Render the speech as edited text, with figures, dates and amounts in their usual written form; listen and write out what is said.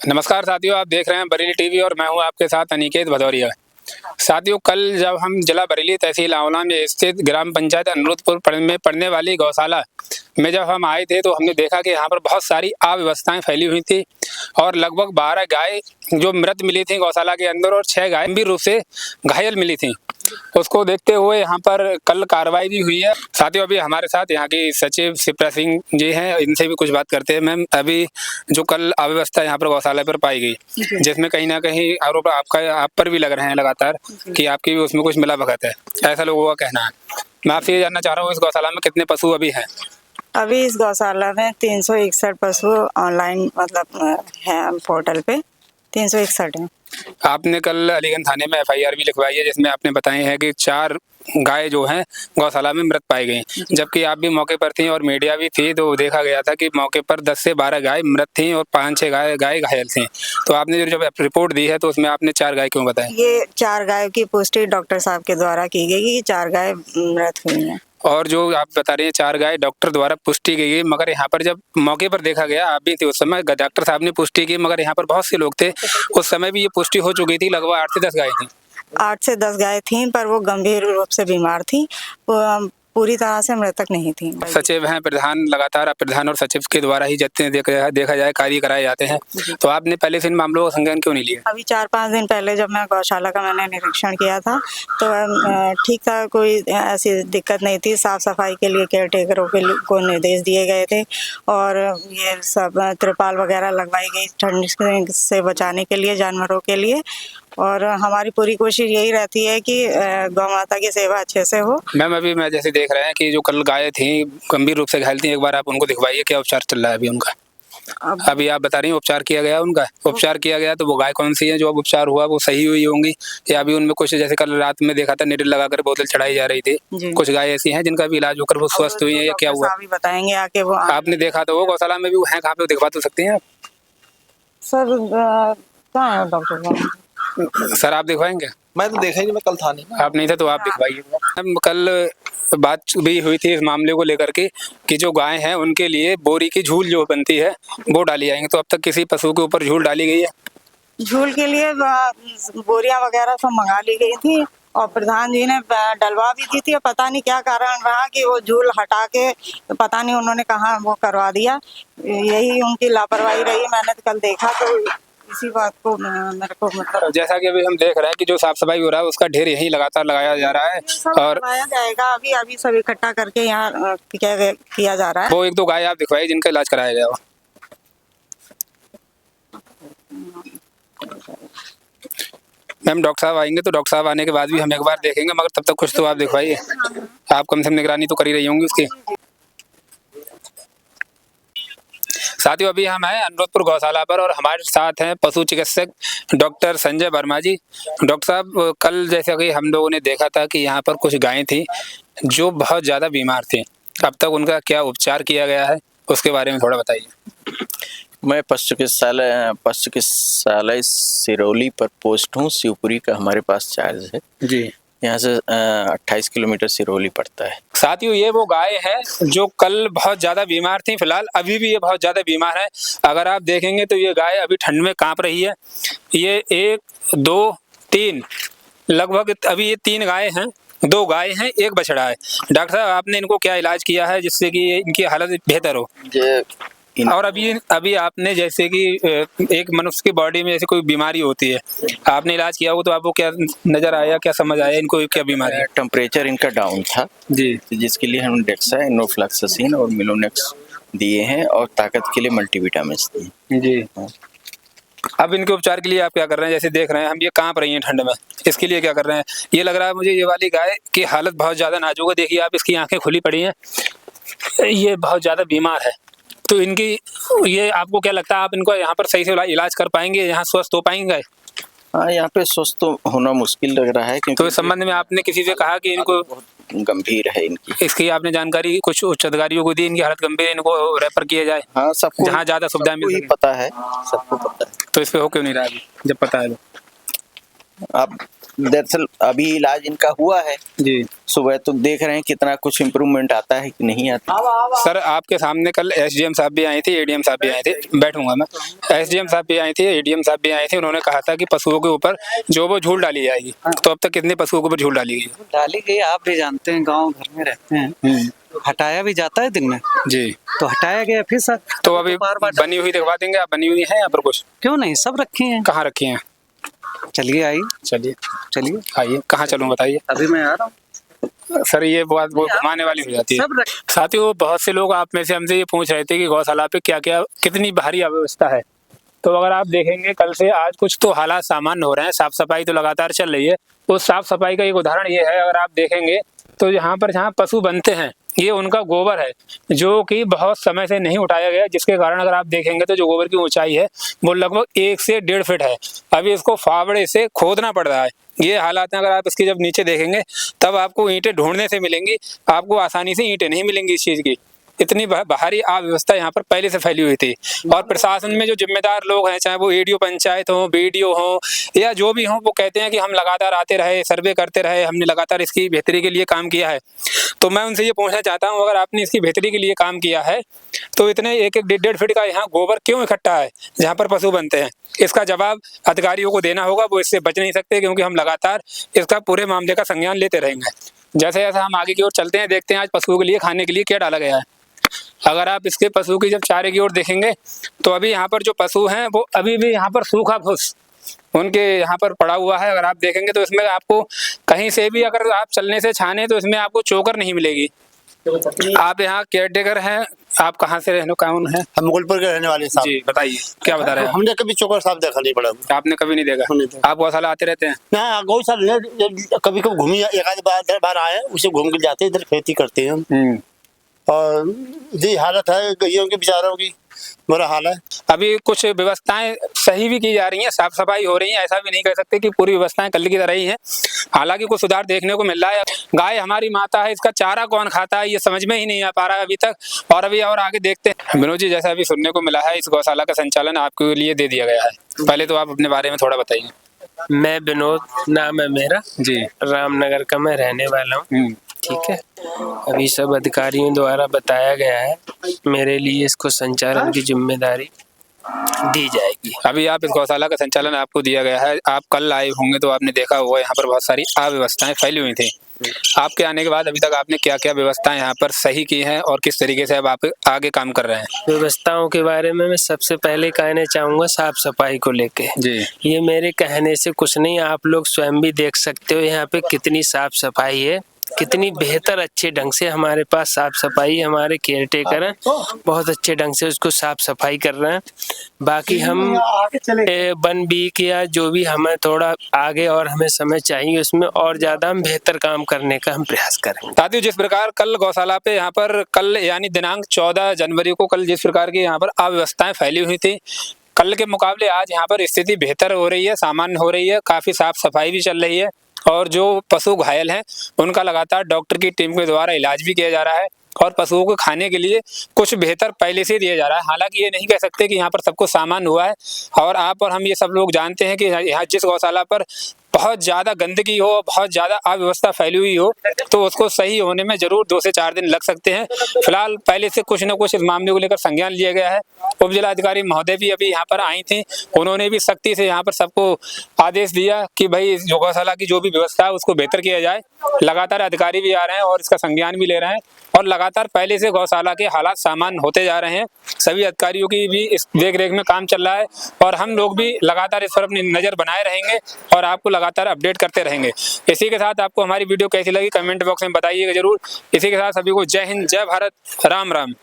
नमस्कार साथियों, आप देख रहे हैं बरेली टीवी और मैं हूं आपके साथ अनिकेत भदौरिया। साथियों, कल जब हम जिला बरेली तहसील आंवला में स्थित ग्राम पंचायत अनुरुद्धपुर में पड़ने वाली गौशाला में जब हम आए थे तो हमने देखा कि यहाँ पर बहुत सारी अव्यवस्थाएं फैली हुई थी और लगभग 12 गाय जो मृत मिली थी गौशाला के अंदर और 6 गाय गंभीर रूप से घायल मिली थी। उसको देखते हुए यहाँ पर कल कार्रवाई भी हुई है। साथियों, अभी हमारे साथ यहाँ की सचिव शिप्रा सिंह जी हैं, इनसे भी कुछ बात करते हैं। मैम, अभी जो कल अव्यवस्था यहाँ पर गौशाला पर पाई गई, जिसमें कहीं ना कहीं आरोप आप पर भी लग रहे हैं लगातार कि आपकी भी उसमें कुछ मिलाभगत है, ऐसा लोगों का कहना है। मैं आपसे ये जानना चाह रहा हूँ, इस गौशाला में कितने पशु अभी हैं? अभी इस गौशाला में 361 पशु ऑनलाइन है पोर्टल पे 361 है। आपने कल अलीगंज थाने में FIR भी लिखवाई है, जिसमें आपने बताए हैं कि 4 गाय जो हैं गौशाला में मृत पाई गई, जबकि आप भी मौके पर थी और मीडिया भी थी, तो देखा गया था कि मौके पर 10 से 12 गाय मृत थी और 5-6 गाय घायल थी। तो आपने जब रिपोर्ट दी है तो उसमें आपने 4 गाय क्यों बताया? ये 4 गायों की पुष्टि डॉक्टर साहब के द्वारा की गई कि 4 गाय मृत हुई हैं। और जो आप बता रहे हैं 4 गाय डॉक्टर द्वारा पुष्टि की गई, मगर यहाँ पर जब मौके पर देखा गया, आप भी थे उस समय, डॉक्टर साहब ने पुष्टि की, मगर यहाँ पर बहुत से लोग थे उस समय भी ये पुष्टि हो चुकी थी, लगभग 8 से 10 गाय थी। 8 से 10 गाय थीं, पर वो गंभीर रूप से बीमार थी, पूरी तरह से मृतक नहीं थी। सचिव हैं प्रधान, लगातार प्रधान और सचिव के द्वारा ही जितने देखा जाए कार्य कराए जाते हैं, तो आपने पहले से इन मामलों का संज्ञान क्यों नहीं लिया? अभी 4-5 दिन पहले जब मैं गौशाला का मैंने निरीक्षण किया था तो ठीक था, कोई ऐसी दिक्कत नहीं थी। साफ सफाई के लिए केयर टेकरों को निर्देश दिए गए थे और ये सब त्रिपाल वगैरह लगवाई गई ठंड से बचाने के लिए, जानवरों के लिए। और हमारी पूरी कोशिश यही रहती है कि गौ माता की सेवा अच्छे से हो। मैम, अभी मैं जैसे देख रहे हैं कि जो कल गाय थी गंभीर रूप से घायल थी, एक बार आप उनको दिखवाइए, क्या उपचार चल रहा है अभी उनका? अभी आप बता रही हैं उपचार किया गया उनका, उपचार किया गया, तो वो गाय कौन सी है जो अब उपचार हुआ वो सही हुई होंगी, या अभी उनमें कुछ, जैसे कल रात में देखा था निडल लगाकर बोतल चढ़ाई जा रही थी, कुछ गाय ऐसी हैं जिनका भी इलाज होकर वो स्वस्थ हुई है, या क्या हुआ? अभी बताएंगे आके। वो आपने देखा तो वो गौशाला में भी वो है, कहाँ पे दिखवा तो सकते हैं आप? सर कहाँ है डॉक्टर? सर, आप दिखवाएंगे? मैं तो देखा ही नहीं, मैं कल था नहीं। आप नहीं थे तो आप दिखवाइए। कल बात भी हुई थी इस मामले को लेकर के कि जो गाय हैं उनके लिए बोरी की झूल जो बनती है वो डाली जाएंगे, तो अब तक किसी पशु के ऊपर झूल डाली गई है? झूल के लिए बोरियां वगैरह सब मंगा ली गई थी और प्रधान जी ने डलवा भी दी थी। पता नहीं क्या कारण रहा कि वो झूल हटा के पता नहीं उन्होंने कहाँ वो करवा दिया, यही उनकी लापरवाही रही। मैंने कल देखा तो इसी बात को मेरे को मतलब, जैसा कि अभी हम देख रहे हैं कि जो साफ सफाई हो रहा है उसका ढेर यही लगातार लगाया जा रहा है और लगाया जाएगा। अभी सब इकट्ठा करके यहाँ किया जा रहा है। वो 1-2 गाय आप दिखवाइए जिनका इलाज कराया गया हो। मैम, डॉक्टर साहब आएंगे तो डॉक्टर साहब आने के बाद भी हम एक बार देखेंगे, मगर तब तक कुछ तो आप दिखवाइए। आप कम से कम निगरानी तो कर ही रही होंगी उसकी। साथियों, अभी हम हैं अनुरुद्धपुर गौशाला पर और हमारे साथ हैं पशु चिकित्सक डॉक्टर संजय वर्मा जी। डॉक्टर साहब, कल जैसा कि हम लोगों ने देखा था कि यहाँ पर कुछ गायें थी जो बहुत ज़्यादा बीमार थी, अब तक उनका क्या उपचार किया गया है उसके बारे में थोड़ा बताइए। मैं पशु चिकित्सालय सिरौली पर पोस्ट हूँ। शिवपुरी का हमारे पास चार्ज है जी। यहाँ से 28 किलोमीटर सिरौली पड़ता है। साथियों, ये वो गाय है जो कल बहुत ज़्यादा बीमार थी, फिलहाल अभी भी ये बहुत ज़्यादा बीमार है। अगर आप देखेंगे तो ये गाय अभी ठंड में कांप रही है। ये 1, 2, 3 लगभग अभी ये 3 गाय हैं, 2 गाय हैं, 1 बछड़ा है। डॉक्टर साहब, आपने इनको क्या इलाज किया है जिससे कि इनकी हालत बेहतर हो? और अभी आपने जैसे कि एक मनुष्य की बॉडी में जैसे कोई बीमारी होती है, आपने इलाज किया हो तो आपको क्या नजर आया, क्या समझ आया इनको क्या बीमारी है? टेम्परेचर इनका डाउन था जी, जिसके लिए हम डेक्सा, एनोफ्लैक्सासिन और मिलोनेक्स दिए हैं और ताकत के लिए मल्टीविटामिन्स दिए जी। अब इनके उपचार के लिए आप क्या कर रहे हैं? जैसे देख रहे हैं हम ये कांप रही हैं ठंड में, इसके लिए क्या कर रहे हैं? ये लग रहा है मुझे ये वाली गाय की हालत बहुत ज्यादा नाजुक है। देखिए आप, इसकी आंखें खुली पड़ी हैं, ये बहुत ज्यादा बीमार है। तो इनकी ये आपको क्या लगता है, आप इनको यहाँ पर सही से इलाज कर पाएंगे, यहाँ स्वस्थ हो पाएंगे? हाँ, यहाँ पे स्वस्थ तो होना मुश्किल लग रहा है क्योंकि तो इस संबंध में आपने किसी से कहा कि इनको बहुत गंभीर है इनकी, इसकी आपने जानकारी कुछ उच्च अधिकारियों को दी, इनकी हालत गंभीर, इनको रेफर किया जाए? हाँ, सबको जहाँ ज्यादा सुविधा मिल सके। पता है, सबको पता है। तो इस पे हो क्यों नहीं रहा अभी, जब पता है तो? आप दरअसल अभी इलाज इनका हुआ है जी सुबह, तो देख रहे हैं कितना कुछ इम्प्रूवमेंट आता है कि नहीं आता। सर, आपके सामने कल एसडीएम साहब भी आए थे, एडीएम साहब भी आए थे, बैठूंगा मैं। एसडीएम साहब भी आए थे, एडीएम साहब भी आए थे। उन्होंने कहा था कि पशुओं के ऊपर जो वो झूल डाली जाएगी। तो अब तक कितने पशुओं के ऊपर झूल डाली गई? डाली गई, आप भी जानते हैं, गांव घर में रहते हैं, हटाया भी जाता है दिन में, जी। तो हटाया गया फिर सर। तो अभी बनी हुई दिखवा देंगे आप? बनी हुई है यहाँ पर कुछ? क्यों नहीं, सब रखी हैं। कहाँ रखी हैं? चलिए आइए, चलिए चलिए आइए। कहाँ चलूँ बताइए? अभी मैं आ रहा हूँ। सर, ये बात वो घुमाने वाली हो जाती है। सब रख साथियों, बहुत से लोग आप में से हमसे ये पूछ रहे थे कि गौशाला पे क्या क्या कितनी भारी अव्यवस्था है। तो अगर आप देखेंगे कल से आज कुछ तो हालात सामान्य हो रहे हैं। साफ सफाई तो लगातार चल रही है। उस साफ सफाई का एक उदाहरण ये है, अगर आप देखेंगे तो यहाँ पर जहाँ पशु बनते हैं ये उनका गोबर है, जो कि बहुत समय से नहीं उठाया गया, जिसके कारण अगर आप देखेंगे तो जो गोबर की ऊंचाई है वो लगभग 1 से 1.5 फीट है। अभी इसको फावड़े से खोदना पड़ रहा है। ये हालात हैं। अगर आप इसकी जब नीचे देखेंगे तब आपको ईंटें ढूंढने से मिलेंगी, आपको आसानी से ईंटें नहीं मिलेंगी इस चीज़ की। इतनी भारी अव्यवस्था यहाँ पर पहले से फैली हुई थी। और प्रशासन में जो जिम्मेदार लोग हैं, चाहे वो एडीओ पंचायत हो, बीडीओ हो या जो भी हो, वो कहते हैं कि हम लगातार आते रहे, सर्वे करते रहे, हमने लगातार इसकी बेहतरी के लिए काम किया है। तो मैं उनसे ये पूछना चाहता हूँ, अगर आपने इसकी बेहतरी के लिए काम किया है तो इतने 1-1, 1.5 फीट का यहाँ गोबर क्यों इकट्ठा है जहाँ पर पशु बनते हैं? इसका जवाब अधिकारियों को देना होगा। वो इससे बच नहीं सकते, क्योंकि हम लगातार इसका पूरे मामले का संज्ञान लेते रहेंगे। जैसे जैसे हम आगे की ओर चलते हैं, देखते हैं आज पशुओं के लिए खाने के लिए क्या डाला गया है। अगर आप इसके पशु की जब चारे की ओर देखेंगे तो अभी यहाँ पर जो पशु हैं वो अभी भी यहाँ पर सूखा घास उनके यहाँ पर पड़ा हुआ है। अगर आप देखेंगे तो इसमें आपको कहीं से भी अगर आप चलने से छाने तो इसमें आपको चोकर नहीं मिलेगी। आप यहाँ केयरटेकर हैं, आप कहाँ से रहने कौन है? हम मुगलपुर के रहने वाले साहब। जी बताइए, क्या बता रहे हैं? हमने कभी चोकर साहब देखा नहीं पड़ा। आपने कभी नहीं देखा? आप गौशाला आते रहते हैं? ना गौशाला कभी कभी घूमी, एक आध बार आए, उसे घूम के जाते, इधर खेती करते हैं हम। और ये हालत है गैयों की, बेचारों की बुरा हाल है। अभी कुछ व्यवस्थाएं सही भी की जा रही हैं, साफ सफाई हो रही है, ऐसा भी नहीं कह सकते कि पूरी व्यवस्थाएं कल की तरह ही हैं। हालांकि कुछ सुधार देखने को मिल रहा है। गाय हमारी माता है, इसका चारा कौन खाता है ये समझ में ही नहीं आ पा रहा है अभी तक। और अभी और आगे देखते हैं। विनोद जी, जैसा अभी सुनने को मिला है, इस गौशाला का संचालन आपके लिए दे दिया गया है। पहले तो आप अपने बारे में थोड़ा बताइए। मैं विनोद नाम है मेरा जी, रामनगर का मैं रहने वाला हूँ। ठीक है, अभी सब अधिकारियों द्वारा बताया गया है, मेरे लिए इसको संचालन की जिम्मेदारी दी जाएगी। अभी आप इस गौशाला का संचालन आपको दिया गया है। आप कल आए होंगे तो आपने देखा होगा यहाँ पर बहुत सारी अव्यवस्थाएं फैली हुई थी। आपके आने के बाद अभी तक आपने क्या क्या व्यवस्थाएं यहाँ पर सही की हैं और किस तरीके से अब आप आगे काम कर रहे हैं? व्यवस्थाओं के बारे में मैं सबसे पहले कहना चाहूँगा साफ सफाई को लेके। जी, ये मेरे कहने से कुछ नहीं, आप लोग स्वयं भी देख सकते हो यहाँ पे कितनी साफ सफाई है, कितनी बेहतर अच्छे ढंग से हमारे पास साफ सफाई, हमारे केयर टेकर हैं, बहुत अच्छे ढंग से उसको साफ सफाई कर रहे हैं। बाकी हम वन वीक या जो भी हमें थोड़ा आगे और हमें समय चाहिए, उसमें और ज्यादा हम बेहतर काम करने का हम प्रयास करेंगे। साथियों, जिस प्रकार कल गौशाला पे यहाँ पर कल यानी दिनांक 14 जनवरी को कल जिस प्रकार की यहाँ पर अव्यवस्थाएं फैली हुई थी, कल के मुकाबले आज यहाँ पर स्थिति बेहतर हो रही है, सामान्य हो रही है, काफी साफ सफाई भी चल रही है। और जो पशु घायल हैं उनका लगातार डॉक्टर की टीम के द्वारा इलाज भी किया जा रहा है और पशुओं को खाने के लिए कुछ बेहतर पहले से दिया जा रहा है। हालांकि ये नहीं कह सकते कि यहाँ पर सबको सामान हुआ है। और आप और हम ये सब लोग जानते हैं कि यहाँ जिस गौशाला पर बहुत ज़्यादा गंदगी हो, बहुत ज़्यादा अव्यवस्था फैली हुई हो, तो उसको सही होने में जरूर 2 से 4 दिन लग सकते हैं। फिलहाल पहले से कुछ न कुछ इस मामले को लेकर संज्ञान लिया गया है। उप जिलाधिकारी महोदय भी अभी यहाँ पर आई थी, उन्होंने भी सख्ती से यहाँ पर सबको आदेश दिया कि भाई जो गौशाला की जो भी व्यवस्था है उसको बेहतर किया जाए। लगातार अधिकारी भी आ रहे हैं और इसका संज्ञान भी ले रहे हैं और लगातार पहले से गौशाला के हालात सामान्य होते जा रहे हैं। सभी अधिकारियों की भी इस देख रेख में काम चल रहा है और हम लोग भी लगातार इस पर अपनी नज़र बनाए रहेंगे और आपको लगातार अपडेट करते रहेंगे। इसी के साथ आपको हमारी वीडियो कैसी लगी कमेंट बॉक्स में बताइएगा जरूर। इसी के साथ सभी को जय हिंद, जय भारत, राम राम।